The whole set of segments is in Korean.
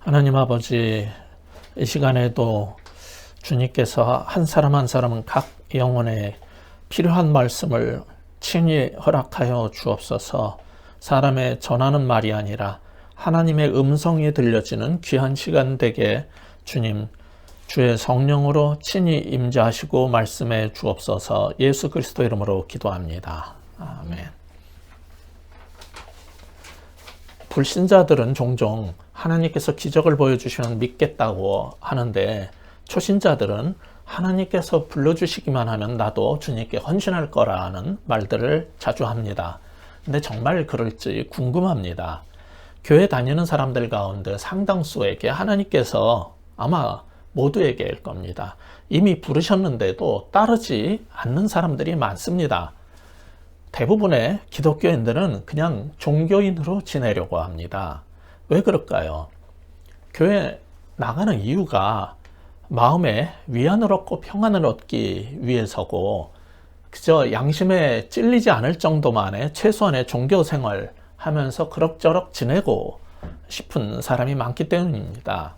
하나님 아버지, 이 시간에도 주님께서 한 사람 한 사람은 각 영혼에 필요한 말씀을 친히 허락하여 주옵소서. 사람의 전하는 말이 아니라 하나님의 음성이 들려지는 귀한 시간 되게 주님, 주의 성령으로 친히 임재하시고 말씀해 주옵소서. 예수 그리스도 이름으로 기도합니다. 아멘. 불신자들은 종종 하나님께서 기적을 보여주시면 믿겠다고 하는데, 초신자들은 하나님께서 불러주시기만 하면 나도 주님께 헌신할 거라는 말들을 자주 합니다. 근데 정말 그럴지 궁금합니다. 교회 다니는 사람들 가운데 상당수에게 하나님께서 아마 모두에게일 겁니다. 이미 부르셨는데도 따르지 않는 사람들이 많습니다. 대부분의 기독교인들은 그냥 종교인으로 지내려고 합니다. 왜 그럴까요? 교회 나가는 이유가 마음에 위안을 얻고 평안을 얻기 위해서고, 그저 양심에 찔리지 않을 정도만의 최소한의 종교 생활 하면서 그럭저럭 지내고 싶은 사람이 많기 때문입니다.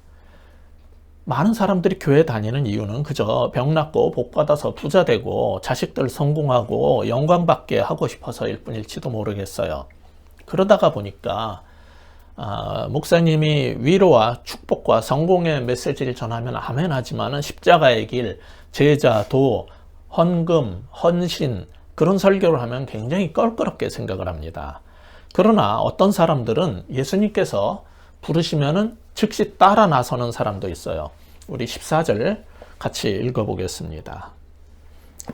많은 사람들이 교회 다니는 이유는 그저 병 낫고 복 받아서 부자 되고 자식들 성공하고 영광 받게 하고 싶어서일 뿐일지도 모르겠어요. 그러다가 보니까 목사님이 위로와 축복과 성공의 메시지를 전하면 아멘 하지만은 십자가의 길, 제자, 도, 헌금, 헌신 그런 설교를 하면 굉장히 껄끄럽게 생각을 합니다. 그러나 어떤 사람들은 예수님께서 부르시면은 즉시 따라 나서는 사람도 있어요. 우리 14절 같이 읽어보겠습니다.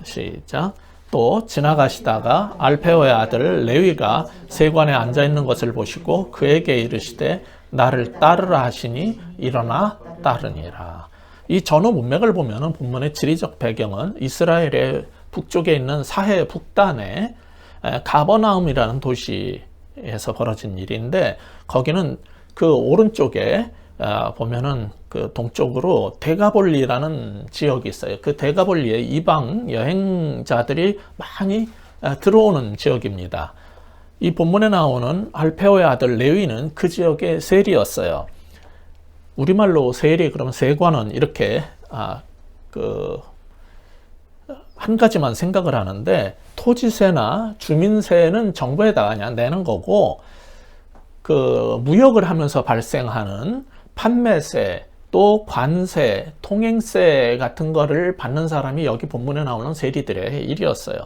시작. 또 지나가시다가 알페오의 아들 레위가 세관에 앉아있는 것을 보시고 그에게 이르시되 나를 따르라 하시니 일어나 따르니라. 이 전후 문맥을 보면 본문의 지리적 배경은 이스라엘의 북쪽에 있는 사해 북단의 가버나움이라는 도시에서 벌어진 일인데, 거기는 그 오른쪽에 보면은 그 동쪽으로 데가볼리라는 지역이 있어요. 그 데가볼리에 이방 여행자들이 많이 들어오는 지역입니다. 이 본문에 나오는 알페오의 아들 레위는 그 지역의 세리였어요. 우리말로 세리 그러면 세관원 이렇게 한 가지만 생각을 하는데, 토지세나 주민세는 정부에다가 그냥 내는 거고, 그 무역을 하면서 발생하는 판매세, 또 관세, 통행세 같은 거를 받는 사람이 여기 본문에 나오는 세리들의 일이었어요.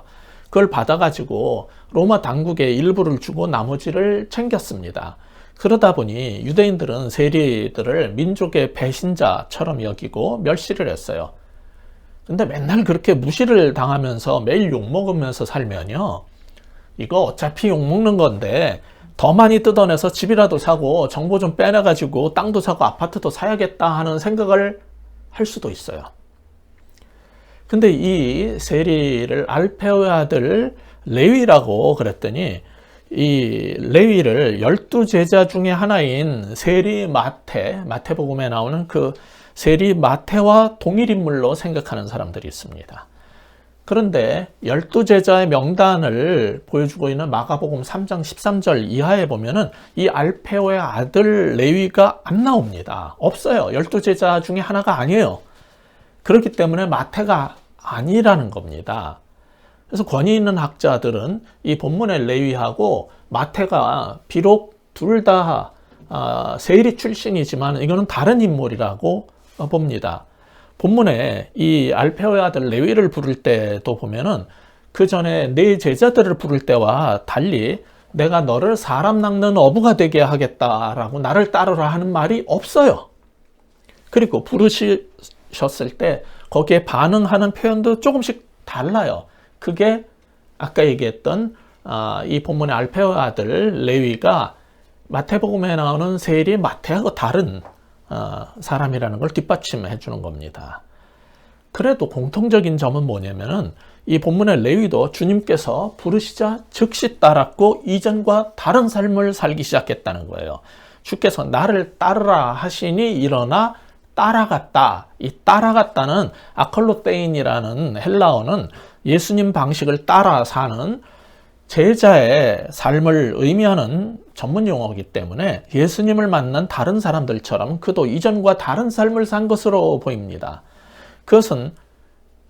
그걸 받아가지고 로마 당국에 일부를 주고 나머지를 챙겼습니다. 그러다 보니 유대인들은 세리들을 민족의 배신자처럼 여기고 멸시를 했어요. 근데 맨날 그렇게 무시를 당하면서 매일 욕먹으면서 살면요, 이거 어차피 욕먹는 건데 더 많이 뜯어내서 집이라도 사고 정보 좀 빼내가지고 땅도 사고 아파트도 사야겠다 하는 생각을 할 수도 있어요. 근데 이 세리를 알페오의 아들 레위라고 그랬더니, 이 레위를 12제자 중에 하나인 세리 마태복음에 나오는 그 세리 마태와 동일 인물로 생각하는 사람들이 있습니다. 그런데 12제자의 명단을 보여주고 있는 마가복음 3장 13절 이하에 보면은 이 알페오의 아들 레위가 안 나옵니다. 없어요. 12제자 중에 하나가 아니에요. 그렇기 때문에 마태가 아니라는 겁니다. 그래서 권위 있는 학자들은 이 본문의 레위하고 마태가 비록 둘 다 세리 출신이지만 이거는 다른 인물이라고 봅니다. 본문에 이 알페오의 아들 레위를 부를 때도 보면은 그 전에 네 제자들을 부를 때와 달리 내가 너를 사람 낚는 어부가 되게 하겠다라고 나를 따르라 하는 말이 없어요. 그리고 부르셨을 때 거기에 반응하는 표현도 조금씩 달라요. 그게 아까 얘기했던 이 본문의 알페오의 아들 레위가 마태복음에 나오는 세리 마태하고 다른 사람이라는 걸 뒷받침해 주는 겁니다. 그래도 공통적인 점은 뭐냐면은 이 본문의 레위도 주님께서 부르시자 즉시 따랐고 이전과 다른 삶을 살기 시작했다는 거예요. 주께서 나를 따르라 하시니 일어나 따라갔다. 이 따라갔다는 아컬로테인이라는 헬라어는 예수님 방식을 따라 사는 제자의 삶을 의미하는 전문 용어이기 때문에 예수님을 만난 다른 사람들처럼 그도 이전과 다른 삶을 산 것으로 보입니다. 그것은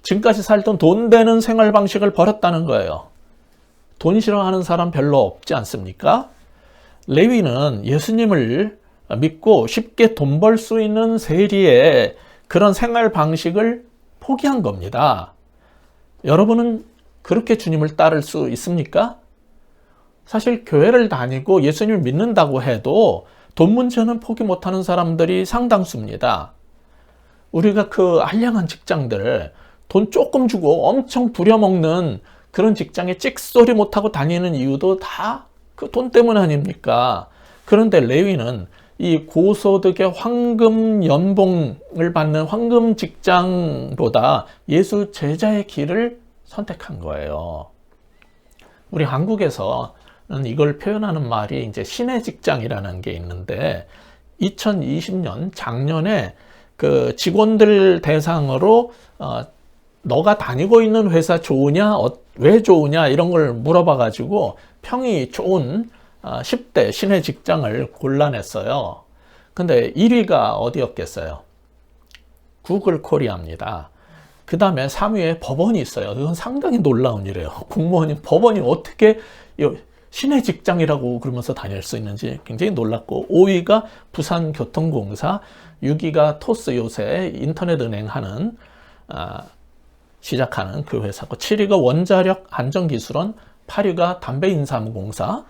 지금까지 살던 돈 되는 생활 방식을 버렸다는 거예요. 돈 싫어하는 사람 별로 없지 않습니까? 레위는 예수님을 믿고 쉽게 돈 벌 수 있는 세리의 그런 생활 방식을 포기한 겁니다. 여러분은 그렇게 주님을 따를 수 있습니까? 사실 교회를 다니고 예수님을 믿는다고 해도 돈 문제는 포기 못하는 사람들이 상당수입니다. 우리가 그 알량한 직장들, 돈 조금 주고 엄청 부려먹는 그런 직장에 찍소리 못하고 다니는 이유도 다 그 돈 때문 아닙니까? 그런데 레위는 이 고소득의 황금 연봉을 받는 황금 직장보다 예수 제자의 길을 선택한 거예요. 우리 한국에서는 이걸 표현하는 말이 이제 신의 직장이라는 게 있는데 2020년 작년에 그 직원들 대상으로 너가 다니고 있는 회사 좋으냐, 왜 좋으냐 이런 걸 물어봐 가지고 평이 좋은 10대 신의 직장을 골라냈어요. 근데 1위가 어디였겠어요? 구글 코리아입니다. 그 다음에 3위에 법원이 있어요. 이건 상당히 놀라운 일이에요. 공무원이, 법원이 어떻게 신의 직장이라고 그러면서 다닐 수 있는지 굉장히 놀랐고, 5위가 부산교통공사, 6위가 토스, 요새 인터넷 은행 하는 시작하는 그 회사고, 7위가 원자력 안전기술원, 8위가 담배인삼공사,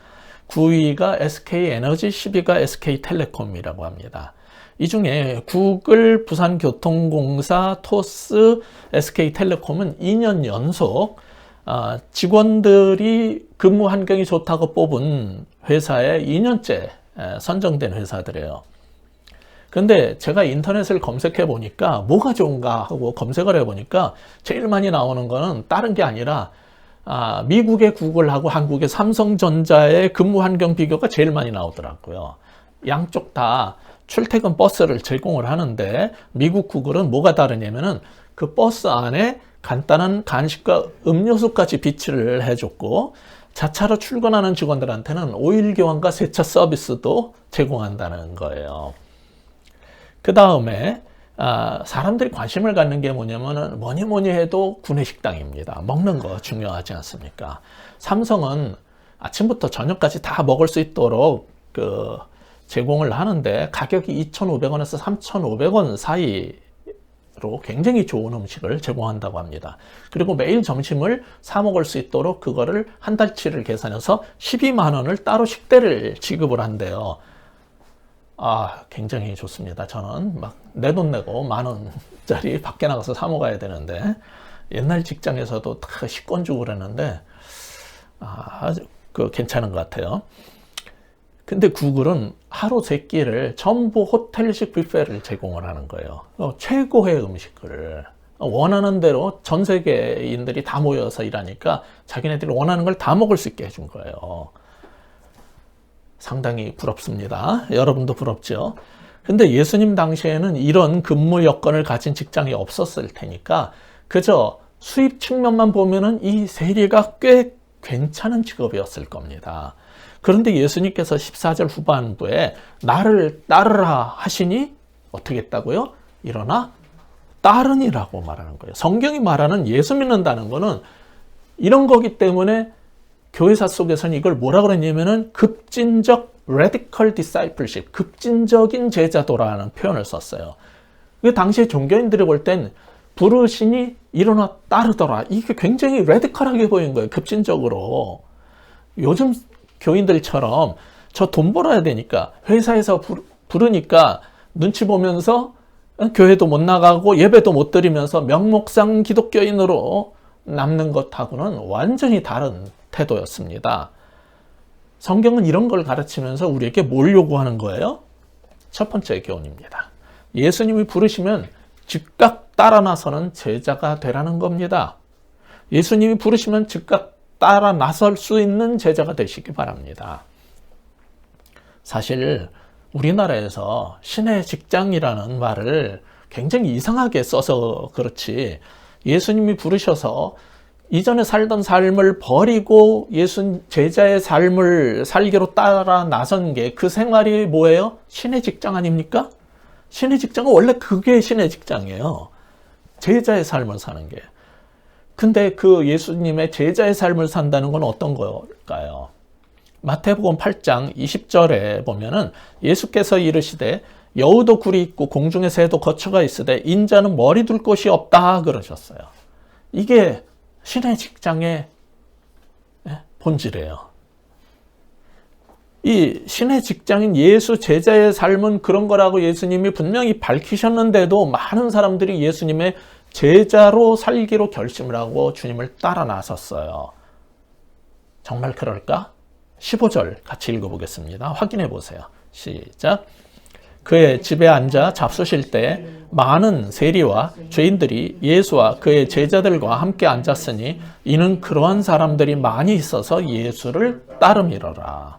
9위가 SK에너지, 10위가 SK텔레콤이라고 합니다. 이 중에 구글, 부산교통공사, 토스, SK텔레콤은 2년 연속 직원들이 근무 환경이 좋다고 뽑은 회사에 2년째 선정된 회사들이에요. 근데 제가 인터넷을 검색해 보니까 뭐가 좋은가 하고 검색을 해 보니까 제일 많이 나오는 거는 다른 게 아니라 미국의 구글하고 한국의 삼성전자의 근무 환경 비교가 제일 많이 나오더라고요. 양쪽 다 출퇴근 버스를 제공을 하는데 미국 구글은 뭐가 다르냐면은 그 버스 안에 간단한 간식과 음료수까지 비치를 해줬고, 자차로 출근하는 직원들한테는 오일 교환과 세차 서비스도 제공한다는 거예요. 그 다음에 사람들이 관심을 갖는 게 뭐냐면은 뭐니 해도 구내식당입니다. 먹는 거 중요하지 않습니까? 삼성은 아침부터 저녁까지 다 먹을 수 있도록 제공을 하는데 가격이 2,500원에서 3,500원 사이로 굉장히 좋은 음식을 제공한다고 합니다. 그리고 매일 점심을 사 먹을 수 있도록 그거를 한 달치를 계산해서 12만 원을 따로 식대를 지급을 한대요. 굉장히 좋습니다. 저는 막 내 돈 내고 10,000원짜리 밖에 나가서 사 먹어야 되는데, 옛날 직장에서도 다 식권 주고 그랬는데 아주 괜찮은 것 같아요. 근데 구글은 하루 3끼를 전부 호텔식 뷔페를 제공을 하는 거예요. 최고의 음식을 원하는 대로 전 세계인들이 다 모여서 일하니까 자기네들이 원하는 걸 다 먹을 수 있게 해준 거예요. 상당히 부럽습니다. 여러분도 부럽죠? 근데 예수님 당시에는 이런 근무 여건을 가진 직장이 없었을 테니까 그저 수입 측면만 보면은 이 세리가 꽤 괜찮은 직업이었을 겁니다. 그런데 예수님께서 14절 후반부에 나를 따르라 하시니 어떻게 했다고요? 일어나 따르니라고 말하는 거예요. 성경이 말하는 예수 믿는다는 거는 이런 거기 때문에 교회사 속에서는 이걸 뭐라 그랬냐면은 급진적 radical discipleship, 급진적인 제자도라는 표현을 썼어요. 그 당시에 종교인들이 볼 땐 부르시니 일어나 따르더라. 이게 굉장히 레디컬하게 보인 거예요. 급진적으로. 요즘 교인들처럼 저 돈 벌어야 되니까 회사에서 부르니까 눈치 보면서 교회도 못 나가고 예배도 못 드리면서 명목상 기독교인으로 남는 것하고는 완전히 다른 태도였습니다. 성경은 이런 걸 가르치면서 우리에게 뭘 요구하는 거예요? 첫 번째 교훈입니다. 예수님이 부르시면 즉각 따라 나서는 제자가 되라는 겁니다. 예수님이 부르시면 즉각 따라 나설 수 있는 제자가 되시기 바랍니다. 사실 우리나라에서 신의 직장이라는 말을 굉장히 이상하게 써서 그렇지, 예수님이 부르셔서 이전에 살던 삶을 버리고 예수 제자의 삶을 살기로 따라 나선 게 그 생활이 뭐예요? 신의 직장 아닙니까? 신의 직장은 원래 그게 신의 직장이에요. 제자의 삶을 사는 게. 근데 그 예수님의 제자의 삶을 산다는 건 어떤 걸까요? 마태복음 8장 20절에 보면은 예수께서 이르시되 여우도 굴이 있고 공중에 새도 거처가 있으되 인자는 머리 둘 곳이 없다 그러셨어요. 이게 신의 직장의 본질이에요. 이 신의 직장인 예수 제자의 삶은 그런 거라고 예수님이 분명히 밝히셨는데도 많은 사람들이 예수님의 제자로 살기로 결심을 하고 주님을 따라 나섰어요. 정말 그럴까? 15절 같이 읽어보겠습니다. 확인해 보세요. 시작. 그의 집에 앉아 잡수실 때 많은 세리와 죄인들이 예수와 그의 제자들과 함께 앉았으니 이는 그러한 사람들이 많이 있어서 예수를 따름이러라.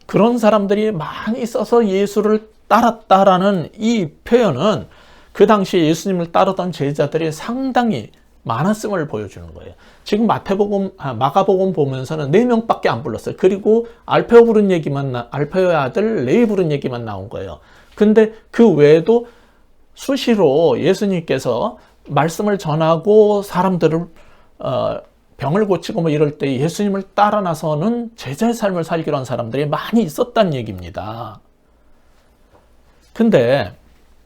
그런 사람들이 많이 있어서 예수를 따랐다라는 이 표현은 그 당시 예수님을 따르던 제자들이 상당히 많았음을 보여주는 거예요. 지금 마가복음 보면서는 4명밖에 안 불렀어요. 그리고 알페오의 아들 레위 부른 얘기만 나온 거예요. 근데 그 외에도 수시로 예수님께서 말씀을 전하고 사람들을 병을 고치고 뭐 이럴 때 예수님을 따라 나서는 제자의 삶을 살기로 한 사람들이 많이 있었다는 얘기입니다. 근데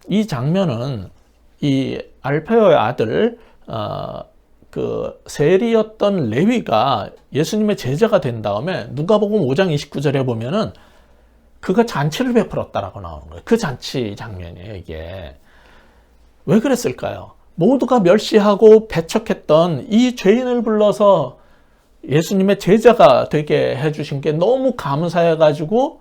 이 장면은 이 알페오의 아들 그 세리였던 레위가 예수님의 제자가 된 다음에 누가복음 5장 29절에 보면은 그가 잔치를 베풀었다라고 나오는 거예요. 그 잔치 장면이에요, 이게. 왜 그랬을까요? 모두가 멸시하고 배척했던 이 죄인을 불러서 예수님의 제자가 되게 해주신 게 너무 감사해가지고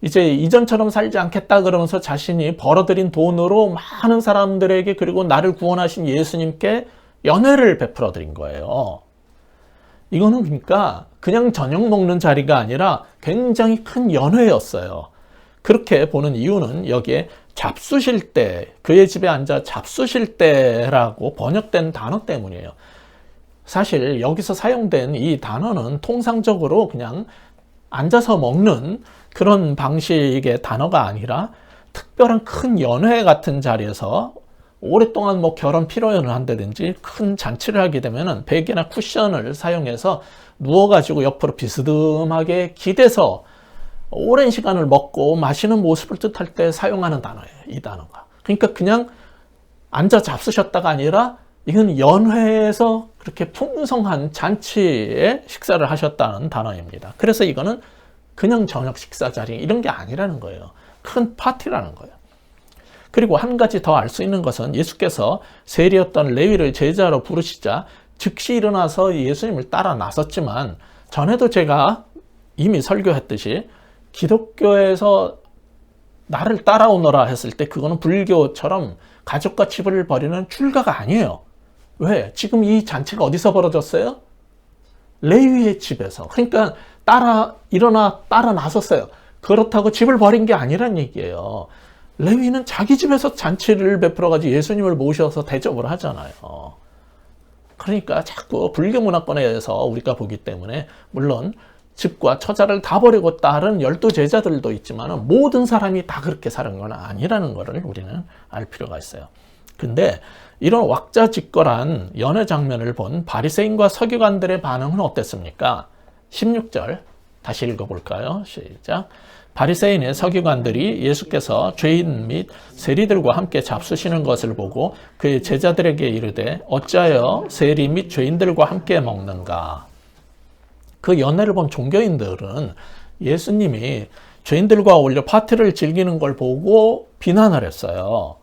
이제 이전처럼 살지 않겠다 그러면서 자신이 벌어들인 돈으로 많은 사람들에게 그리고 나를 구원하신 예수님께 연회를 베풀어 드린 거예요. 이거는 그러니까 그냥 저녁 먹는 자리가 아니라 굉장히 큰 연회였어요. 그렇게 보는 이유는 여기에 잡수실 때, 그의 집에 앉아 잡수실 때라고 번역된 단어 때문이에요. 사실 여기서 사용된 이 단어는 통상적으로 그냥 앉아서 먹는 그런 방식의 단어가 아니라 특별한 큰 연회 같은 자리에서 오랫동안 뭐 결혼 피로연을 한다든지 큰 잔치를 하게 되면은 베개나 쿠션을 사용해서 누워가지고 옆으로 비스듬하게 기대서 오랜 시간을 먹고 마시는 모습을 뜻할 때 사용하는 단어예요. 이 단어가. 그러니까 그냥 앉아 잡수셨다가 아니라 이건 연회에서 그렇게 풍성한 잔치에 식사를 하셨다는 단어입니다. 그래서 이거는 그냥 저녁 식사 자리 이런 게 아니라는 거예요. 큰 파티라는 거예요. 그리고 한 가지 더 알 수 있는 것은 예수께서 세리였던 레위를 제자로 부르시자 즉시 일어나서 예수님을 따라 나섰지만 전에도 제가 이미 설교했듯이 기독교에서 나를 따라오너라 했을 때 그거는 불교처럼 가족과 집을 버리는 출가가 아니에요. 왜? 지금 이 잔치가 어디서 벌어졌어요? 레위의 집에서. 그러니까 따라 나섰어요. 그렇다고 집을 버린 게 아니란 얘기예요. 레위는 자기 집에서 잔치를 베풀어가지고 예수님을 모셔서 대접을 하잖아요. 그러니까 자꾸 불교 문화권에서 우리가 보기 때문에 물론 집과 처자를 다 버리고 따른 12 제자들도 있지만 모든 사람이 다 그렇게 사는 건 아니라는 것을 우리는 알 필요가 있어요. 근데 이런 왁자지껄한 연회 장면을 본 바리새인과 서기관들의 반응은 어땠습니까? 16절 다시 읽어볼까요? 시작. 바리새인의 서기관들이 예수께서 죄인 및 세리들과 함께 잡수시는 것을 보고 그의 제자들에게 이르되 어찌하여 세리 및 죄인들과 함께 먹는가? 그 연회를 본 종교인들은 예수님이 죄인들과 어울려 파티를 즐기는 걸 보고 비난을 했어요.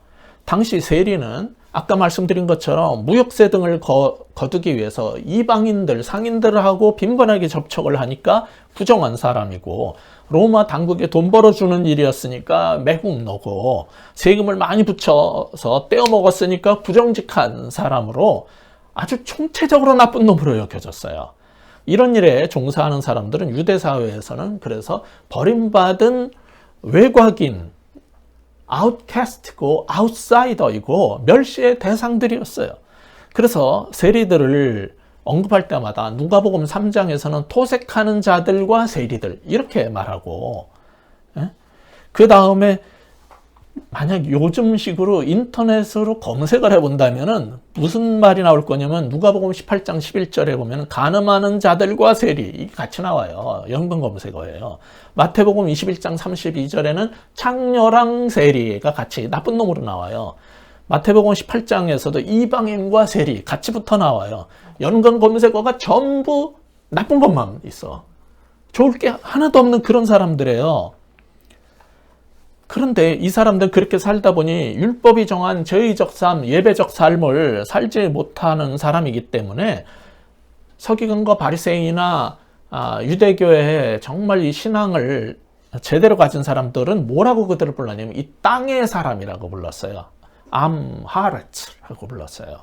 당시 세리는 아까 말씀드린 것처럼 무역세 등을 거두기 위해서 이방인들, 상인들하고 빈번하게 접촉을 하니까 부정한 사람이고 로마 당국에 돈 벌어주는 일이었으니까 매국노고 세금을 많이 붙여서 떼어먹었으니까 부정직한 사람으로 아주 총체적으로 나쁜 놈으로 여겨졌어요. 이런 일에 종사하는 사람들은 유대사회에서는 그래서 버림받은 외곽인, 아웃캐스트고 아웃사이더이고 멸시의 대상들이었어요. 그래서 세리들을 언급할 때마다 누가복음 3장에서는 토색하는 자들과 세리들 이렇게 말하고, 그 다음에 만약 요즘식으로 인터넷으로 검색을 해본다면은 무슨 말이 나올 거냐면 누가복음 18장 11절에 보면 가늠하는 자들과 세리 이게 같이 나와요. 연관 검색어예요. 마태복음 21장 32절에는 창녀랑 세리가 같이 나쁜 놈으로 나와요. 마태복음 18장에서도 이방인과 세리 같이 붙어 나와요. 연관 검색어가 전부 나쁜 것만 있어. 좋을 게 하나도 없는 그런 사람들이에요. 그런데 이 사람들 그렇게 살다 보니 율법이 정한 제의적 삶, 예배적 삶을 살지 못하는 사람이기 때문에 서기관과 바리새인이나 유대교의 정말 이 신앙을 제대로 가진 사람들은 뭐라고 그들을 불렀냐면 이 땅의 사람이라고 불렀어요. 암하르츠라고 불렀어요.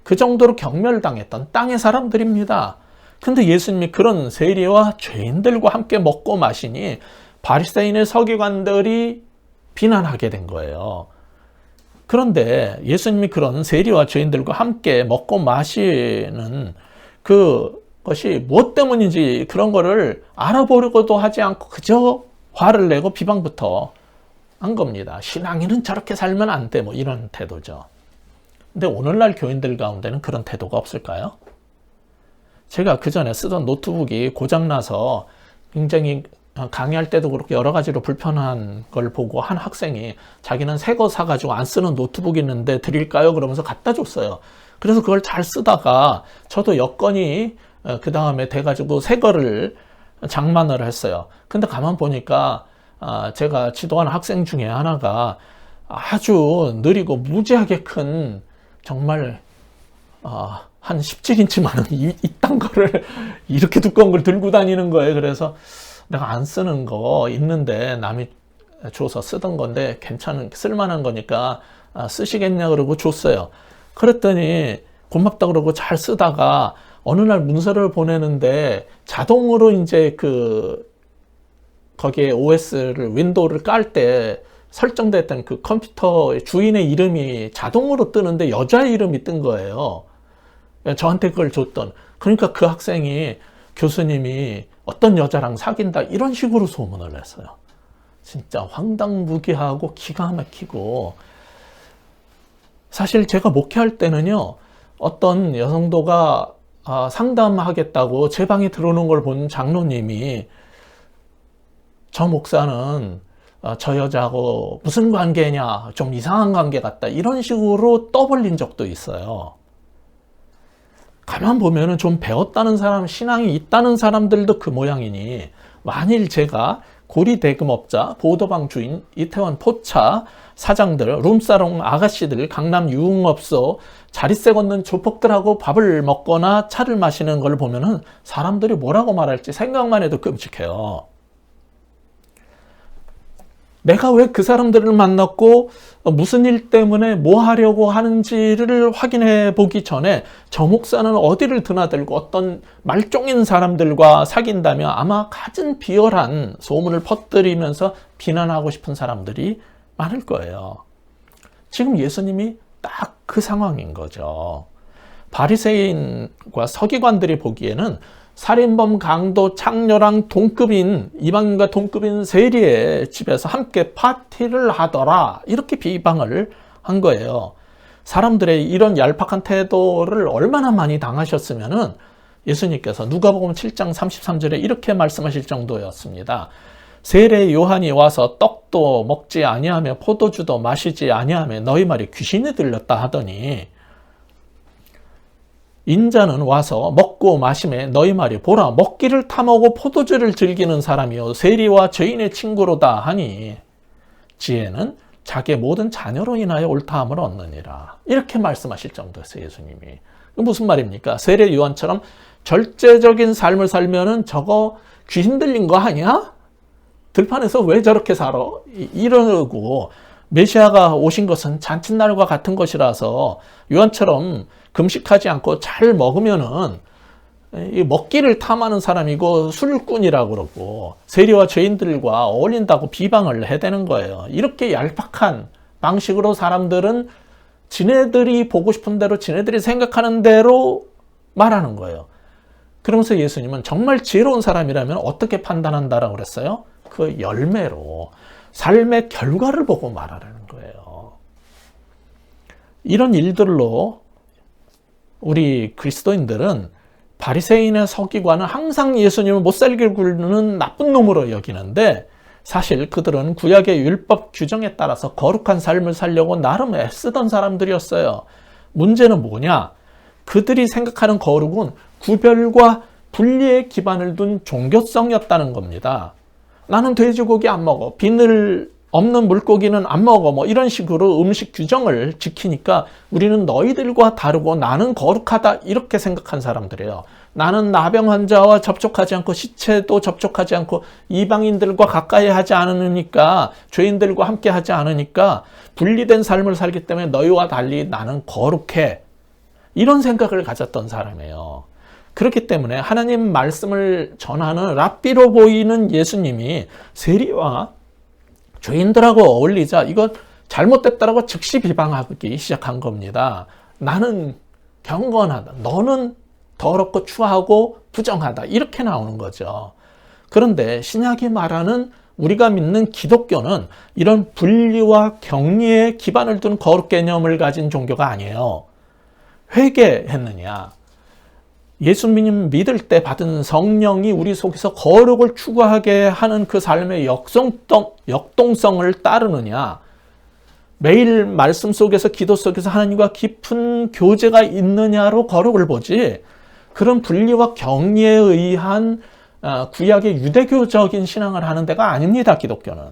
그 정도로 경멸당했던 땅의 사람들입니다. 근데 예수님이 그런 세리와 죄인들과 함께 먹고 마시니 바리새인의 서기관들이 비난하게 된 거예요. 그런데 예수님이 그런 세리와 죄인들과 함께 먹고 마시는 그것이 무엇 때문인지 그런 거를 알아보려고도 하지 않고 그저 화를 내고 비방부터 한 겁니다. 신앙인은 저렇게 살면 안 돼, 뭐 이런 태도죠. 근데 오늘날 교인들 가운데는 그런 태도가 없을까요? 제가 그 전에 쓰던 노트북이 고장나서 굉장히 강의할 때도 그렇게 여러 가지로 불편한 걸 보고 한 학생이 자기는 새 거 사가지고 안 쓰는 노트북이 있는데 드릴까요? 그러면서 갖다 줬어요. 그래서 그걸 잘 쓰다가 저도 여건이 그 다음에 돼가지고 새 거를 장만을 했어요. 근데 가만 보니까 제가 지도하는 학생 중에 하나가 아주 느리고 무지하게 큰 정말 한 17인치만한 이딴 거를 이렇게 두꺼운 걸 들고 다니는 거예요. 그래서 내가 안 쓰는 거 있는데 남이 줘서 쓰던 건데 괜찮은 쓸만한 거니까 쓰시겠냐 그러고 줬어요. 그랬더니 고맙다 그러고 잘 쓰다가 어느 날 문서를 보내는데 자동으로 이제 거기에 OS를 윈도우를 깔 때 설정됐던 그 컴퓨터 주인의 이름이 자동으로 뜨는데 여자 이름이 뜬 거예요. 저한테 그걸 줬던. 그러니까 그 학생이 교수님이 어떤 여자랑 사귄다 이런 식으로 소문을 냈어요. 진짜 황당무계하고 기가 막히고. 사실 제가 목회할 때는요, 어떤 여성도가 상담하겠다고 제 방에 들어오는 걸 본 장로님이 저 목사는 저 여자하고 무슨 관계냐, 좀 이상한 관계 같다 이런 식으로 떠벌린 적도 있어요. 가만 보면은 좀 배웠다는 사람, 신앙이 있다는 사람들도 그 모양이니 만일 제가 고리 대금업자, 보도방 주인, 이태원 포차 사장들, 룸사롱 아가씨들, 강남 유흥업소 자릿세 걷는 조폭들하고 밥을 먹거나 차를 마시는 걸 보면은 사람들이 뭐라고 말할지 생각만 해도 끔찍해요. 내가 왜 그 사람들을 만났고 무슨 일 때문에 뭐 하려고 하는지를 확인해 보기 전에 저 목사는 어디를 드나들고 어떤 말종인 사람들과 사귄다면 아마 가진 비열한 소문을 퍼뜨리면서 비난하고 싶은 사람들이 많을 거예요. 지금 예수님이 딱 그 상황인 거죠. 바리새인과 서기관들이 보기에는 살인범, 강도, 창녀랑 동급인, 이방인과 동급인 세리의 집에서 함께 파티를 하더라 이렇게 비방을 한 거예요. 사람들의 이런 얄팍한 태도를 얼마나 많이 당하셨으면은 예수님께서 누가복음 7장 33절에 이렇게 말씀하실 정도였습니다. 세례 요한이 와서 떡도 먹지 아니하며 포도주도 마시지 아니하며 너희 말이 귀신이 들렸다 하더니 인자는 와서 먹고 마시매 너희 말이 보라 먹기를 탐하고 포도주를 즐기는 사람이요 세리와 죄인의 친구로다 하니 지혜는 자기의 모든 자녀로 인하여 옳다함을 얻느니라 이렇게 말씀하실 정도였어요. 예수님이. 무슨 말입니까? 세례 요한처럼 절제적인 삶을 살면은 저거 귀신 들린 거 아니야? 들판에서 왜 저렇게 살아? 이러고 메시아가 오신 것은 잔칫날과 같은 것이라서 요한처럼 금식하지 않고 잘 먹으면은 먹기를 탐하는 사람이고 술꾼이라고 그러고 세리와 죄인들과 어울린다고 비방을 해대는 거예요. 이렇게 얄팍한 방식으로 사람들은 지네들이 보고 싶은 대로, 지네들이 생각하는 대로 말하는 거예요. 그러면서 예수님은 정말 지혜로운 사람이라면 어떻게 판단한다라고 그랬어요? 그 열매로, 삶의 결과를 보고 말하라는 거예요. 이런 일들로 우리 그리스도인들은 바리새인의 서기관은 항상 예수님을 못 살게 굴는 나쁜 놈으로 여기는데, 사실 그들은 구약의 율법 규정에 따라서 거룩한 삶을 살려고 나름 애쓰던 사람들이었어요. 문제는 뭐냐? 그들이 생각하는 거룩은 구별과 분리의 기반을 둔 종교성이었다는 겁니다. 나는 돼지고기 안 먹어, 비늘 없는 물고기는 안 먹어, 뭐 이런 식으로 음식 규정을 지키니까 우리는 너희들과 다르고 나는 거룩하다, 이렇게 생각한 사람들이에요. 나는 나병 환자와 접촉하지 않고 시체도 접촉하지 않고 이방인들과 가까이 하지 않으니까, 죄인들과 함께 하지 않으니까 분리된 삶을 살기 때문에 너희와 달리 나는 거룩해, 이런 생각을 가졌던 사람이에요. 그렇기 때문에 하나님 말씀을 전하는 랍비로 보이는 예수님이 세리와 죄인들하고 어울리자 이거 잘못됐다라고 즉시 비방하기 시작한 겁니다. 나는 경건하다, 너는 더럽고 추하고 부정하다, 이렇게 나오는 거죠. 그런데 신약이 말하는, 우리가 믿는 기독교는 이런 분리와 격리에 기반을 둔 거룩 개념을 가진 종교가 아니에요. 회개했느냐, 예수님 믿을 때 받은 성령이 우리 속에서 거룩을 추구하게 하는 그 삶의 역동성을 따르느냐, 매일 말씀 속에서, 기도 속에서 하나님과 깊은 교제가 있느냐로 거룩을 보지, 그런 분리와 격리에 의한 구약의 유대교적인 신앙을 하는 데가 아닙니다, 기독교는.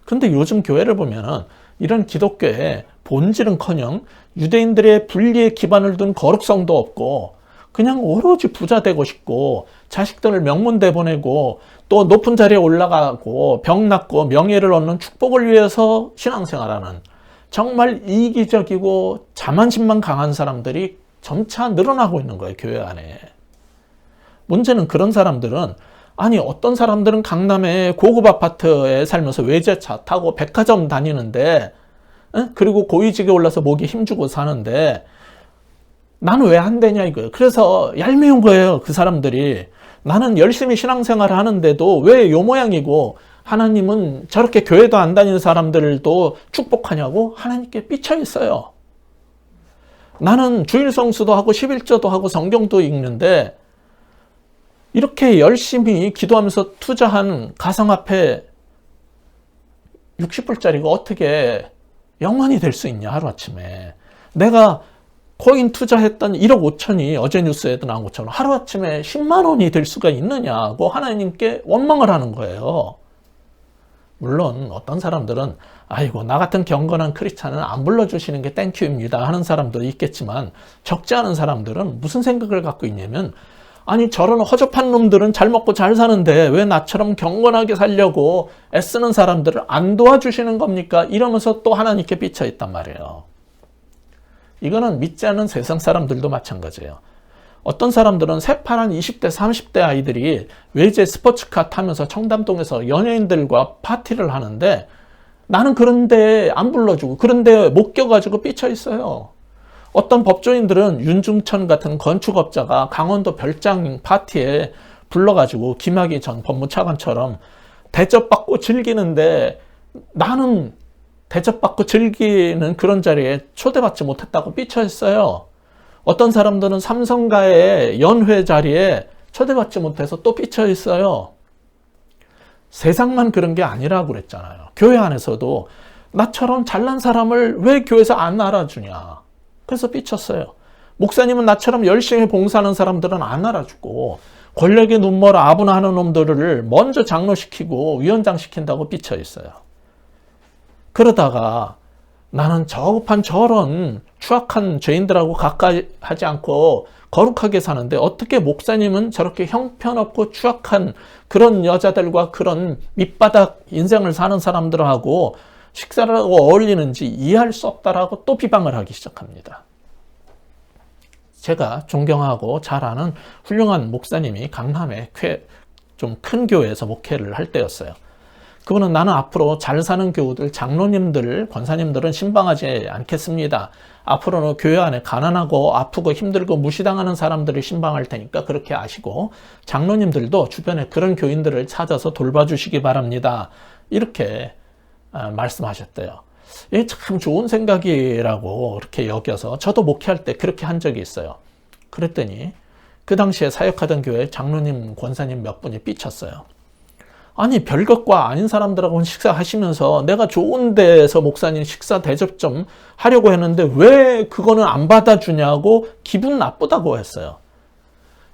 그런데 요즘 교회를 보면은 이런 기독교의 본질은커녕 유대인들의 분리에 기반을 둔 거룩성도 없고, 그냥 오로지 부자 되고 싶고, 자식들을 명문대 보내고, 또 높은 자리에 올라가고, 병 낫고 명예를 얻는 축복을 위해서 신앙생활하는, 정말 이기적이고 자만심만 강한 사람들이 점차 늘어나고 있는 거예요, 교회 안에. 문제는 그런 사람들은, 아니 어떤 사람들은 강남의 고급 아파트에 살면서 외제차 타고 백화점 다니는데, 그리고 고위직에 올라서 목에 힘주고 사는데 나는 왜 안 되냐 이거예요. 그래서 얄미운 거예요, 그 사람들이. 나는 열심히 신앙생활을 하는데도 왜 요 모양이고 하나님은 저렇게 교회도 안 다니는 사람들도 축복하냐고 하나님께 삐쳐 있어요. 나는 주일성수도 하고 11조도 하고 성경도 읽는데 이렇게 열심히 기도하면서 투자한 가상화폐 60불짜리가 어떻게 영원히 될 수 있냐, 하루아침에. 내가 코인 투자했던 1억 5천이 어제 뉴스에도 나온 것처럼 하루아침에 10만 원이 될 수가 있느냐고 하나님께 원망을 하는 거예요. 물론 어떤 사람들은 아이고 나 같은 경건한 크리스찬은 안 불러주시는 게 땡큐입니다 하는 사람도 있겠지만, 적지 않은 사람들은 무슨 생각을 갖고 있냐면, 아니 저런 허접한 놈들은 잘 먹고 잘 사는데 왜 나처럼 경건하게 살려고 애쓰는 사람들을 안 도와주시는 겁니까? 이러면서 또 하나님께 삐쳐 있단 말이에요. 이거는 믿지 않는 세상 사람들도 마찬가지예요. 어떤 사람들은 새파란 20대 30대 아이들이 외제 스포츠카 타면서 청담동에서 연예인들과 파티를 하는데 나는 그런데 안 불러주고 그런데 못 껴가지고 삐쳐 있어요. 어떤 법조인들은 윤중천 같은 건축업자가 강원도 별장 파티에 불러가지고 김학의 전 법무차관처럼 대접받고 즐기는데 나는 대접받고 즐기는 그런 자리에 초대받지 못했다고 삐쳐 있어요. 어떤 사람들은 삼성가의 연회 자리에 초대받지 못해서 또 삐쳐 있어요. 세상만 그런 게 아니라고 그랬잖아요. 교회 안에서도 나처럼 잘난 사람을 왜 교회에서 안 알아주냐. 그래서 삐쳤어요. 목사님은 나처럼 열심히 봉사하는 사람들은 안 알아주고 권력의 눈멀 아분하는 놈들을 먼저 장로시키고 위원장 시킨다고 삐쳐 있어요. 그러다가 나는 저급한 저런 추악한 죄인들하고 가까이 하지 않고 거룩하게 사는데 어떻게 목사님은 저렇게 형편없고 추악한 그런 여자들과 그런 밑바닥 인생을 사는 사람들하고 식사를 하고 어울리는지 이해할 수 없다라고 또 비방을 하기 시작합니다. 제가 존경하고 잘 아는 훌륭한 목사님이 강남의 좀 큰 교회에서 목회를 할 때였어요. 그분은 나는 앞으로 잘 사는 교우들, 장로님들, 권사님들은 신방하지 않겠습니다. 앞으로는 교회 안에 가난하고 아프고 힘들고 무시당하는 사람들을 신방할 테니까 그렇게 아시고 장로님들도 주변에 그런 교인들을 찾아서 돌봐주시기 바랍니다. 이렇게 말씀하셨대요. 이게 참 좋은 생각이라고 이렇게 여겨서 저도 목회할 때 그렇게 한 적이 있어요. 그랬더니 그 당시에 사역하던 교회 장로님, 권사님 몇 분이 삐쳤어요. 아니 별것과 아닌 사람들하고는 식사하시면서 내가 좋은 데에서 목사님 식사 대접 좀 하려고 했는데 왜 그거는 안 받아주냐고 기분 나쁘다고 했어요.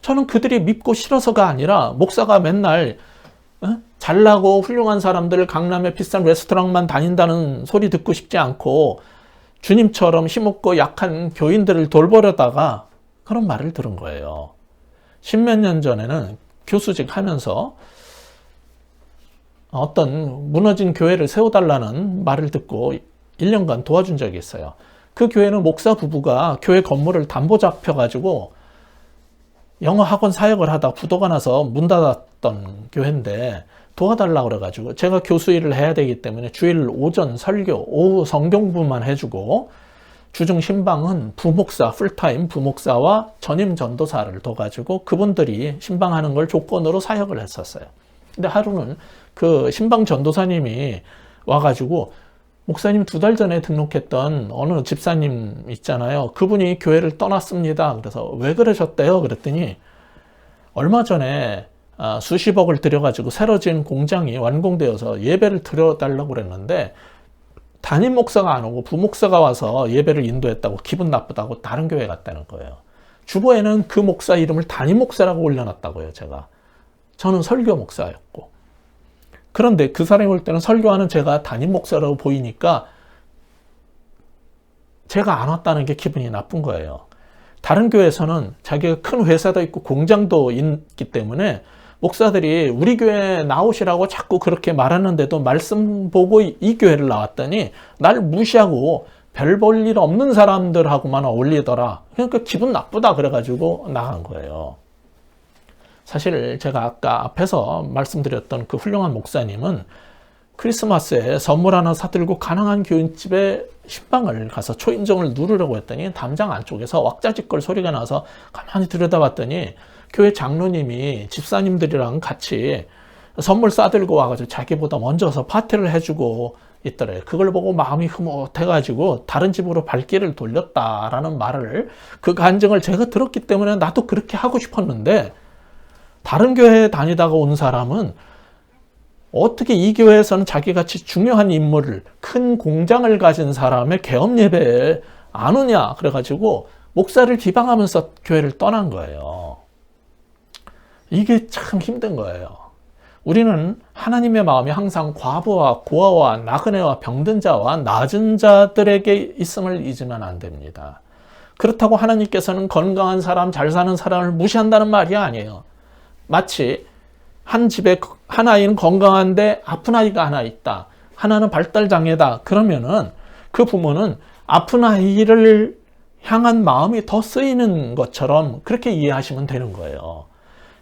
저는 그들이 밉고 싫어서가 아니라 목사가 맨날 잘나고 훌륭한 사람들 강남의 비싼 레스토랑만 다닌다는 소리 듣고 싶지 않고 주님처럼 힘없고 약한 교인들을 돌보려다가 그런 말을 들은 거예요. 십몇 년 전에는 교수직 하면서 어떤 무너진 교회를 세워달라는 말을 듣고 1년간 도와준 적이 있어요. 그 교회는 목사 부부가 교회 건물을 담보 잡혀가지고 영어 학원 사역을 하다 부도가 나서 문 닫았던 교회인데 도와달라고 그래가지고 제가 교수 일을 해야 되기 때문에 주일 오전 설교, 오후 성경부만 해주고 주중 신방은 부목사, 풀타임 부목사와 전임 전도사를 둬가지고 그분들이 신방하는 걸 조건으로 사역을 했었어요. 근데 하루는 그 신방 전도사님이 와가지고 목사님 2달 전에 등록했던 어느 집사님 있잖아요. 그분이 교회를 떠났습니다. 그래서 왜 그러셨대요? 그랬더니 얼마 전에 수십억을 들여가지고 새로 지은 공장이 완공되어서 예배를 드려달라고 그랬는데 담임 목사가 안 오고 부목사가 와서 예배를 인도했다고 기분 나쁘다고 다른 교회 갔다는 거예요. 주보에는 그 목사 이름을 담임 목사라고 올려놨다고요. 저는 설교 목사였고. 그런데 그 사람이 올 때는 설교하는 제가 담임 목사라고 보이니까 제가 안 왔다는 게 기분이 나쁜 거예요. 다른 교회에서는 자기가 큰 회사도 있고 공장도 있기 때문에 목사들이 우리 교회에 나오시라고 자꾸 그렇게 말하는데도 말씀 보고 이 교회를 나왔더니 날 무시하고 별 볼 일 없는 사람들하고만 어울리더라. 그러니까 기분 나쁘다 그래가지고 나간 거예요. 사실 제가 아까 앞에서 말씀드렸던 그 훌륭한 목사님은 크리스마스에 선물 하나 사들고 가난한 교인집에 신방을 가서 초인종을 누르려고 했더니 담장 안쪽에서 왁자지껄 소리가 나서 가만히 들여다봤더니 교회 장로님이 집사님들이랑 같이 선물 싸들고 와가지고 자기보다 먼저서 파티를 해주고 있더래요. 그걸 보고 마음이 흐뭇해가지고 다른 집으로 발길을 돌렸다라는 말을 그 간증을 제가 들었기 때문에 나도 그렇게 하고 싶었는데 다른 교회에 다니다가 온 사람은 어떻게 이 교회에서는 자기같이 중요한 인물을 큰 공장을 가진 사람의 개업 예배에 안 오냐 그래가지고 목사를 비방하면서 교회를 떠난 거예요. 이게 참 힘든 거예요. 우리는 하나님의 마음이 항상 과부와 고아와 나그네와 병든 자와 낮은 자들에게 있음을 잊으면 안 됩니다. 그렇다고 하나님께서는 건강한 사람, 잘 사는 사람을 무시한다는 말이 아니에요. 마치 한 집에 한 아이는 건강한데 아픈 아이가 하나 있다. 하나는 발달장애다. 그러면은 그 부모는 아픈 아이를 향한 마음이 더 쓰이는 것처럼 그렇게 이해하시면 되는 거예요.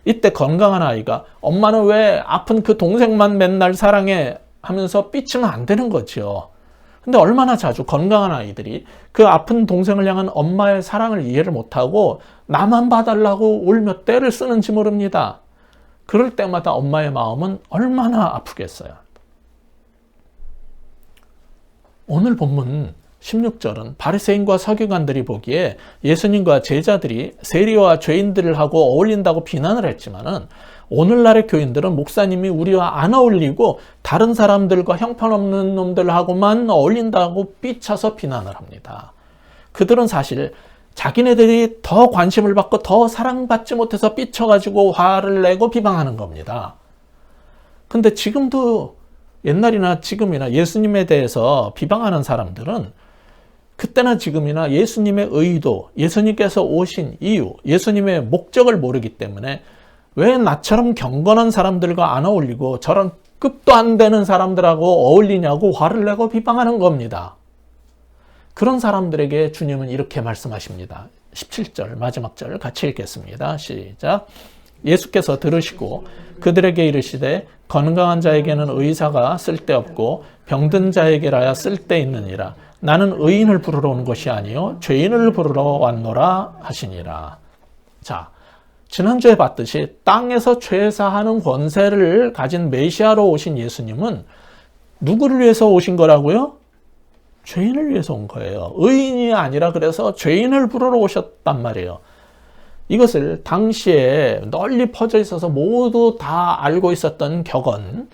이때 건강한 아이가 엄마는 왜 아픈 그 동생만 맨날 사랑해 하면서 삐치면 안 되는 거죠. 근데 얼마나 자주 건강한 아이들이 그 아픈 동생을 향한 엄마의 사랑을 이해를 못하고 나만 봐달라고 울며 떼를 쓰는지 모릅니다. 그럴 때마다 엄마의 마음은 얼마나 아프겠어요. 오늘 본문 16절은 바리새인과 서기관들이 보기에 예수님과 제자들이 세리와 죄인들을 하고 어울린다고 비난을 했지만은 오늘날의 교인들은 목사님이 우리와 안 어울리고 다른 사람들과 형편없는 놈들하고만 어울린다고 삐쳐서 비난을 합니다. 그들은 사실 자기네들이 더 관심을 받고 더 사랑받지 못해서 삐쳐가지고 화를 내고 비방하는 겁니다. 근데 지금도 옛날이나 지금이나 예수님에 대해서 비방하는 사람들은 그때나 지금이나 예수님의 의도, 예수님께서 오신 이유, 예수님의 목적을 모르기 때문에 왜 나처럼 경건한 사람들과 안 어울리고 저런 급도 안 되는 사람들하고 어울리냐고 화를 내고 비방하는 겁니다. 그런 사람들에게 주님은 이렇게 말씀하십니다. 17절 마지막 절 같이 읽겠습니다. 시작. 예수께서 들으시고 그들에게 이르시되 건강한 자에게는 의사가 쓸데없고 병든 자에게라야 쓸데있느니라. 나는 의인을 부르러 온 것이 아니요 죄인을 부르러 왔노라 하시니라. 자, 지난주에 봤듯이 땅에서 죄사하는 권세를 가진 메시아로 오신 예수님은 누구를 위해서 오신 거라고요? 죄인을 위해서 온 거예요. 의인이 아니라 그래서 죄인을 부르러 오셨단 말이에요. 이것을 당시에 널리 퍼져 있어서 모두 다 알고 있었던 격언,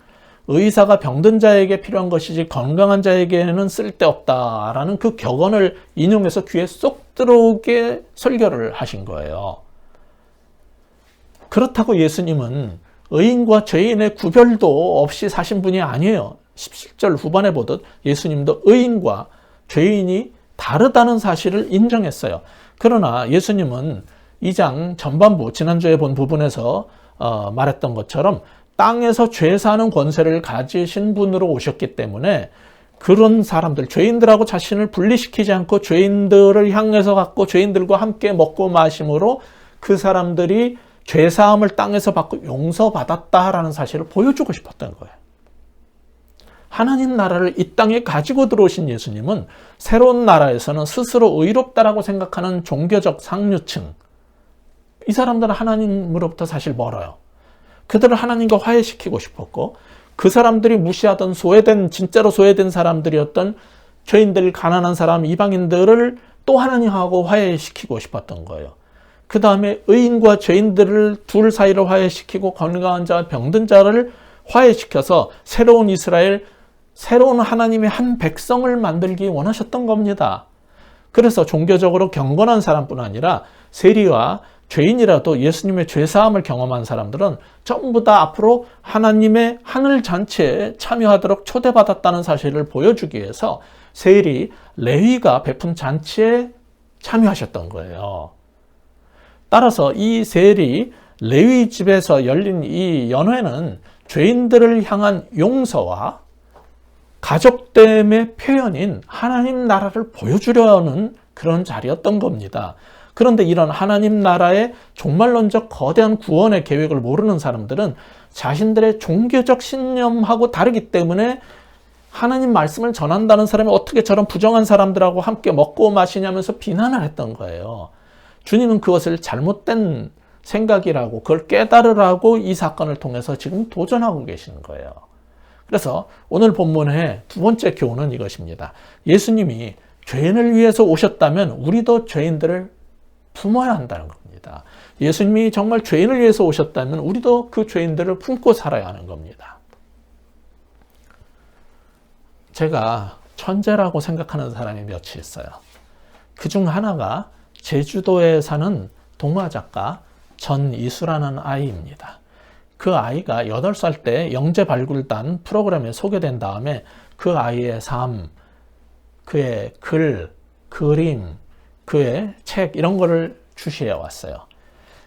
의사가 병든 자에게 필요한 것이지 건강한 자에게는 쓸데없다라는 그 격언을 인용해서 귀에 쏙 들어오게 설교를 하신 거예요. 그렇다고 예수님은 의인과 죄인의 구별도 없이 사신 분이 아니에요. 17절 후반에 보듯 예수님도 의인과 죄인이 다르다는 사실을 인정했어요. 그러나 예수님은 2장 전반부, 지난주에 본 부분에서 말했던 것처럼 땅에서 죄 사는 권세를 가지신 분으로 오셨기 때문에 그런 사람들, 죄인들하고 자신을 분리시키지 않고 죄인들을 향해서 갖고 죄인들과 함께 먹고 마심으로 그 사람들이 죄사함을 땅에서 받고 용서받았다라는 사실을 보여주고 싶었던 거예요. 하나님 나라를 이 땅에 가지고 들어오신 예수님은 새로운 나라에서는 스스로 의롭다라고 생각하는 종교적 상류층, 이 사람들은 하나님으로부터 사실 멀어요. 그들을 하나님과 화해시키고 싶었고 그 사람들이 무시하던 진짜로 소외된 사람들이었던 죄인들, 가난한 사람, 이방인들을 또 하나님하고 화해시키고 싶었던 거예요. 그 다음에 의인과 죄인들을 둘 사이를 화해시키고 건강한 자, 병든 자를 화해시켜서 새로운 이스라엘, 새로운 하나님의 한 백성을 만들기 원하셨던 겁니다. 그래서 종교적으로 경건한 사람뿐 아니라 세리와 죄인이라도 예수님의 죄사함을 경험한 사람들은 전부 다 앞으로 하나님의 하늘 잔치에 참여하도록 초대받았다는 사실을 보여주기 위해서 세리, 레위가 베푼 잔치에 참여하셨던 거예요. 따라서 이 세리, 레위 집에서 열린 이 연회는 죄인들을 향한 용서와 가족됨의 표현인 하나님 나라를 보여주려는 그런 자리였던 겁니다. 그런데 이런 하나님 나라의 종말론적 거대한 구원의 계획을 모르는 사람들은 자신들의 종교적 신념하고 다르기 때문에 하나님 말씀을 전한다는 사람이 어떻게 저런 부정한 사람들하고 함께 먹고 마시냐면서 비난을 했던 거예요. 주님은 그것을 잘못된 생각이라고, 그걸 깨달으라고 이 사건을 통해서 지금 도전하고 계시는 거예요. 그래서 오늘 본문의 두 번째 교훈은 이것입니다. 예수님이 죄인을 위해서 오셨다면 우리도 죄인들을 품어야 한다는 겁니다. 예수님이 정말 죄인을 위해서 오셨다면 우리도 그 죄인들을 품고 살아야 하는 겁니다. 제가 천재라고 생각하는 사람이 몇이 있어요. 그중 하나가 제주도에 사는 동화 작가 전이수라는 아이입니다. 그 아이가 8살 때 영재발굴단 프로그램에 소개된 다음에 그 아이의 삶, 그의 글, 그림, 그의 책 이런 거를 주시해 왔어요.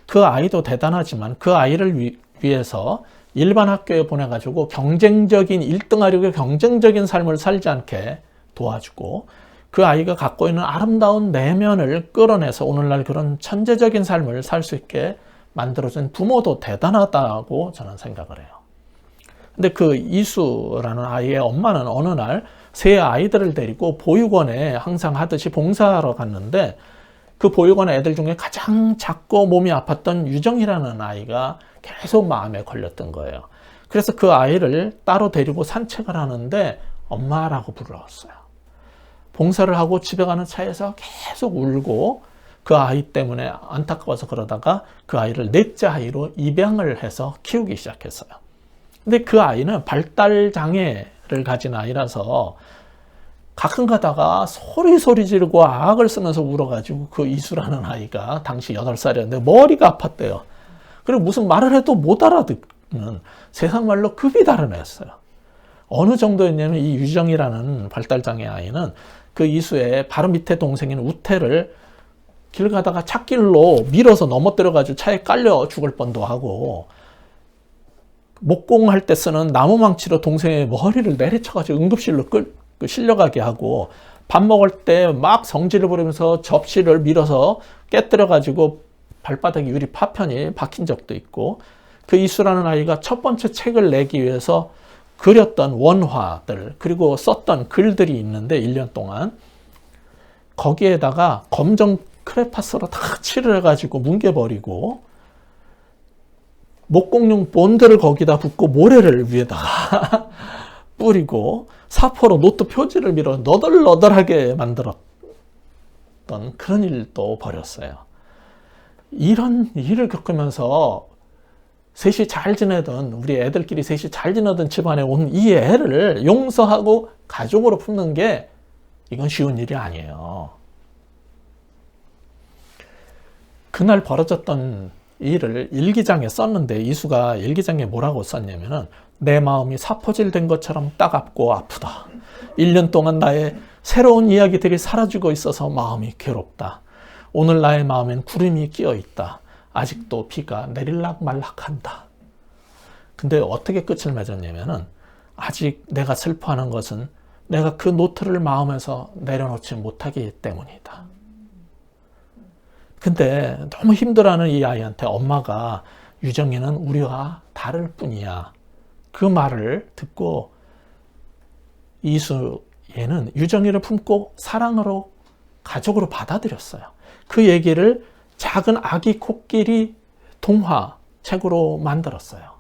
그 아이도 대단하지만 그 아이를 위해서 일반 학교에 보내가지고 경쟁적인 1등하려고 경쟁적인 삶을 살지 않게 도와주고 그 아이가 갖고 있는 아름다운 내면을 끌어내서 오늘날 그런 천재적인 삶을 살 수 있게 만들어준 부모도 대단하다고 저는 생각을 해요. 근데 그 이수라는 아이의 엄마는 어느 날 세 아이들을 데리고 보육원에 항상 하듯이 봉사하러 갔는데 그 보육원 애들 중에 가장 작고 몸이 아팠던 유정이라는 아이가 계속 마음에 걸렸던 거예요. 그래서 그 아이를 따로 데리고 산책을 하는데 엄마라고 불렀어요. 봉사를 하고 집에 가는 차에서 계속 울고 그 아이 때문에 안타까워서 그러다가 그 아이를 넷째 아이로 입양을 해서 키우기 시작했어요. 근데 그 아이는 발달 장애를 가진 아이라서 가끔 가다가 소리 지르고 악을 쓰면서 울어가지고 그 이수라는 아이가 당시 8살이었는데 머리가 아팠대요. 그리고 무슨 말을 해도 못 알아듣는 세상 말로 급이 다른 애였어요. 어느 정도였냐면 이 유정이라는 발달장애 아이는 그 이수의 바로 밑에 동생인 우태를 길 가다가 찻길로 밀어서 넘어뜨려가지고 차에 깔려 죽을 뻔도 하고 목공할 때 쓰는 나무망치로 동생의 머리를 내리쳐가지고 응급실로 실려가게 하고 밥 먹을 때 막 성질을 부리면서 접시를 밀어서 깨뜨려가지고 발바닥에 유리 파편이 박힌 적도 있고, 그 이수라는 아이가 첫 번째 책을 내기 위해서 그렸던 원화들, 그리고 썼던 글들이 있는데 1년 동안 거기에다가 검정 크레파스로 다 칠을 해가지고 뭉개버리고, 목공용 본드를 거기다 붓고 모래를 위에다가 뿌리고 사포로 노트 표지를 밀어 너덜너덜하게 만들었던 그런 일도 벌였어요. 이런 일을 겪으면서 셋이 잘 지내던, 우리 애들끼리 셋이 잘 지내던 집안에 온 이 애를 용서하고 가족으로 품는 게 이건 쉬운 일이 아니에요. 그날 벌어졌던 일을 일기장에 썼는데 이수가 일기장에 뭐라고 썼냐면은, 내 마음이 사포질 된 것처럼 따갑고 아프다. 1년 동안 나의 새로운 이야기들이 사라지고 있어서 마음이 괴롭다. 오늘 나의 마음엔 구름이 끼어 있다. 아직도 비가 내릴락 말락한다. 근데 어떻게 끝을 맺었냐면은, 아직 내가 슬퍼하는 것은 내가 그 노트를 마음에서 내려놓지 못하기 때문이다. 근데 너무 힘들어하는 이 아이한테 엄마가, 유정이는 우리와 다를 뿐이야, 그 말을 듣고 이수 얘는 유정이를 품고 사랑으로 가족으로 받아들였어요. 그 얘기를 작은 아기 코끼리 동화책으로 만들었어요.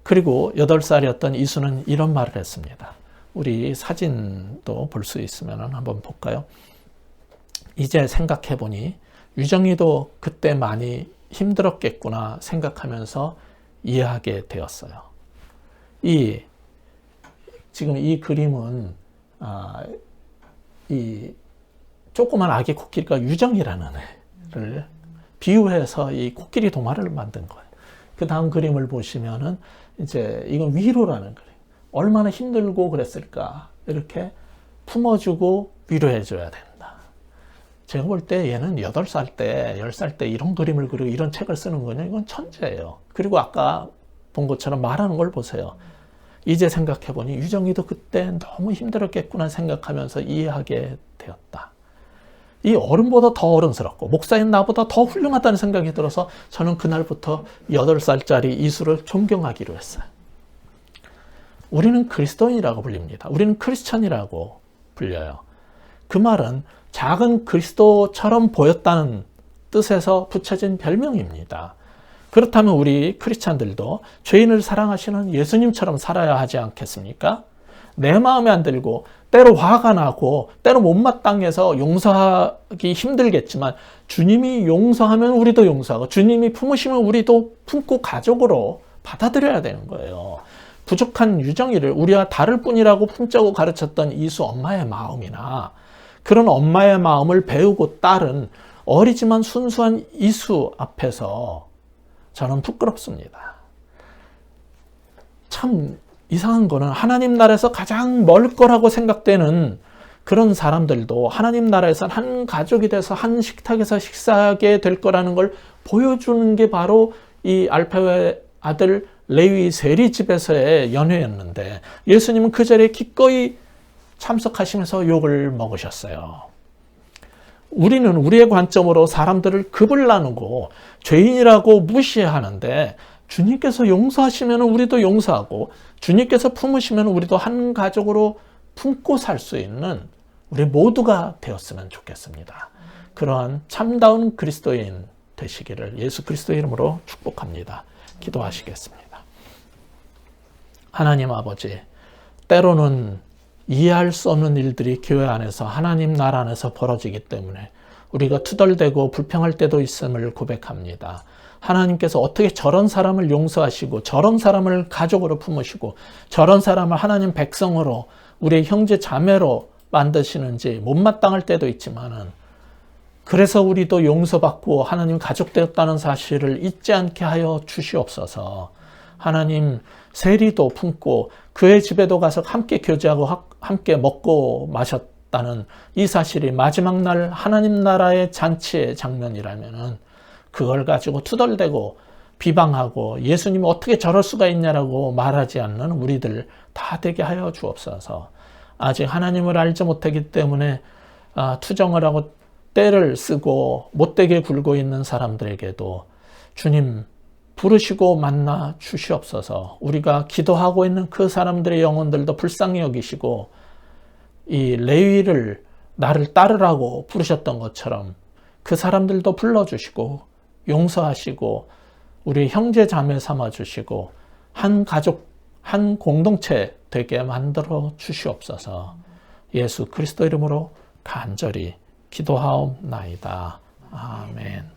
그리고 8살이었던 이수는 이런 말을 했습니다. 우리 사진도 볼 수 있으면 한번 볼까요? 이제 생각해보니 유정이도 그때 많이 힘들었겠구나 생각하면서 이해하게 되었어요. 지금 이 그림은 이 조그만 아기 코끼리가 유정이라는 애를 비유해서 이 코끼리 동화를 만든 거예요. 그 다음 그림을 보시면은 이제 이건 위로라는 그림. 얼마나 힘들고 그랬을까. 이렇게 품어주고 위로해줘야 된다. 제가 볼 때 얘는 8살 때, 10살 때 이런 그림을 그리고 이런 책을 쓰는 거는 이건 천재예요. 그리고 아까 본 것처럼 말하는 걸 보세요. 이제 생각해보니 유정이도 그때 너무 힘들었겠구나 생각하면서 이해하게 되었다. 이 어른보다 더 어른스럽고 목사인 나보다 더 훌륭하다는 생각이 들어서 저는 그날부터 8살짜리 이수를 존경하기로 했어요. 우리는 그리스도인이라고 불립니다. 우리는 크리스천이라고 불려요. 그 말은 작은 그리스도처럼 보였다는 뜻에서 붙여진 별명입니다. 그렇다면 우리 크리스찬들도 죄인을 사랑하시는 예수님처럼 살아야 하지 않겠습니까? 내 마음에 안 들고 때로 화가 나고 때로 못마땅해서 용서하기 힘들겠지만, 주님이 용서하면 우리도 용서하고 주님이 품으시면 우리도 품고 가족으로 받아들여야 되는 거예요. 부족한 유정이를 우리와 다를 뿐이라고 품자고 가르쳤던 이수 엄마의 마음이나, 그런 엄마의 마음을 배우고 따른 어리지만 순수한 이수 앞에서 저는 부끄럽습니다. 참 이상한 거는 하나님 나라에서 가장 멀 거라고 생각되는 그런 사람들도 하나님 나라에서 한 가족이 돼서 한 식탁에서 식사하게 될 거라는 걸 보여주는 게 바로 이 알페의 아들 레위 세리 집에서의 연회였는데, 예수님은 그 자리에 기꺼이 참석하시면서 욕을 먹으셨어요. 우리는 우리의 관점으로 사람들을 급을 나누고 죄인이라고 무시하는데, 주님께서 용서하시면 우리도 용서하고 주님께서 품으시면 우리도 한 가족으로 품고 살 수 있는 우리 모두가 되었으면 좋겠습니다. 그러한 참다운 그리스도인 되시기를 예수 그리스도의 이름으로 축복합니다. 기도하시겠습니다. 하나님 아버지, 때로는 이해할 수 없는 일들이 교회 안에서, 하나님 나라 안에서 벌어지기 때문에 우리가 투덜대고 불평할 때도 있음을 고백합니다. 하나님께서 어떻게 저런 사람을 용서하시고 저런 사람을 가족으로 품으시고 저런 사람을 하나님 백성으로, 우리의 형제 자매로 만드시는지 못마땅할 때도 있지만은, 그래서 우리도 용서받고 하나님 가족 되었다는 사실을 잊지 않게 하여 주시옵소서. 하나님, 세리도 품고 그의 집에도 가서 함께 교제하고 함께 먹고 마셨다는 이 사실이 마지막 날 하나님 나라의 잔치의 장면이라면은, 그걸 가지고 투덜대고 비방하고 예수님이 어떻게 저럴 수가 있냐라고 말하지 않는 우리들 다 되게 하여 주옵소서. 아직 하나님을 알지 못하기 때문에 투정을 하고 떼를 쓰고 못되게 굴고 있는 사람들에게도 주님 부르시고 만나 주시옵소서. 우리가 기도하고 있는 그 사람들의 영혼들도 불쌍히 여기시고 이 레위를 나를 따르라고 부르셨던 것처럼 그 사람들도 불러주시고 용서하시고 우리 형제 자매 삼아 주시고 한 가족 한 공동체 되게 만들어 주시옵소서. 예수 그리스도 이름으로 간절히 기도하옵나이다. 아멘.